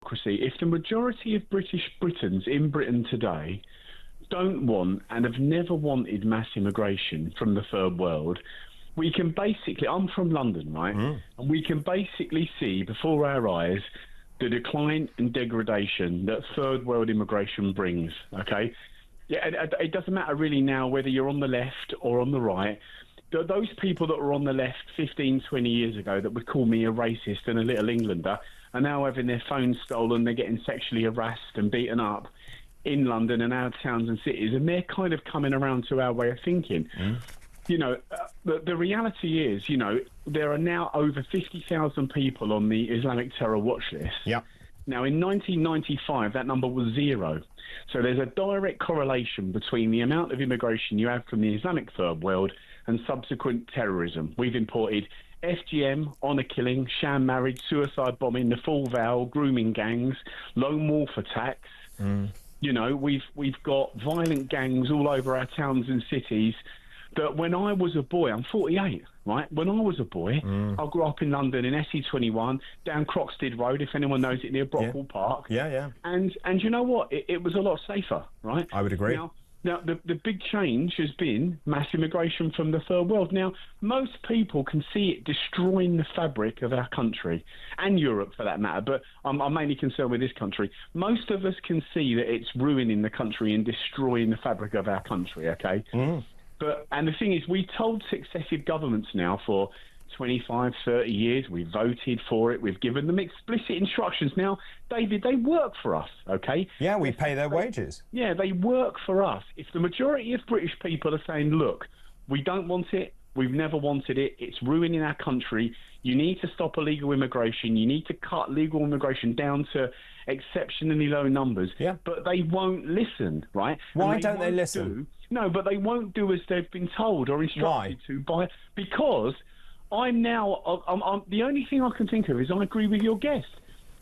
If the majority of British Britons in Britain today don't want and have never wanted mass immigration from the third world, we can basically, I'm from London, right? And we can basically see before our eyes the decline and degradation that third world immigration brings, okay? Yeah, it doesn't matter really now whether you're on the left or on the right. Those people that were on the left 15, 20 years ago that would call me a racist and a Little Englander are now having their phones stolen, they're getting sexually harassed and beaten up in London and our towns and cities, and they're kind of coming around to our way of thinking. You know, the reality is, you know, there are now over 50,000 people on the Islamic terror watch list. Yeah. Now, in 1995, that number was 0. So there's a direct correlation between the amount of immigration you have from the Islamic third world and subsequent terrorism. We've imported FGM, honour killing, sham marriage, suicide bombing, the full vow, grooming gangs, lone wolf attacks. You know, we've got violent gangs all over our towns and cities. That when I was a boy, I'm 48, right? When I was a boy, I grew up in London in SE21, down Croxted Road, if anyone knows it, near Brockwell Park. Yeah. And you know what? It was a lot safer, right? I would agree. Now the big change has been mass immigration from the third world. Now, most people can see it destroying the fabric of our country, and Europe for that matter, but I'm mainly concerned with this country. Most of us can see that it's ruining the country and destroying the fabric of our country, okay? And the thing is, we told successive governments now for 25, 30 years, we voted for it, we've given them explicit instructions. Now, David, they work for us, okay? Yeah, we pay their wages. Yeah, they work for us. If the majority of British people are saying, look, we don't want it, we've never wanted it, it's ruining our country, you need to stop illegal immigration, you need to cut legal immigration down to exceptionally low numbers. Yeah. But they won't listen, right? Why don't they listen? No, but they won't do as they've been told or instructed to because I'm the only thing I can think of is I agree with your guest.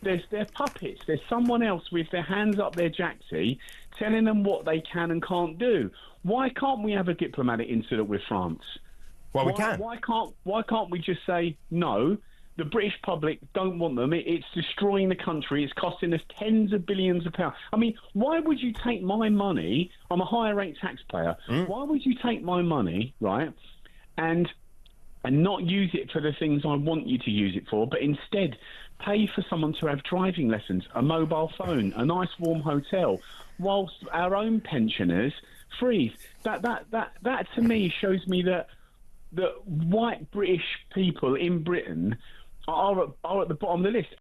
They're puppets. There's someone else with their hands up their jacksie telling them what they can and can't do. Why can't we have a diplomatic incident with France? Well, we can. Why can't we just say no? The British public don't want them. It's destroying the country. It's costing us tens of billions of pounds. I mean, why would you take my money? I'm a higher rate taxpayer. Why would you take my money, right, and not use it for the things I want you to use it for, but instead pay for someone to have driving lessons, a mobile phone, a nice warm hotel, whilst our own pensioners freeze? That to me shows me that white British people in Britain are at the bottom of the list.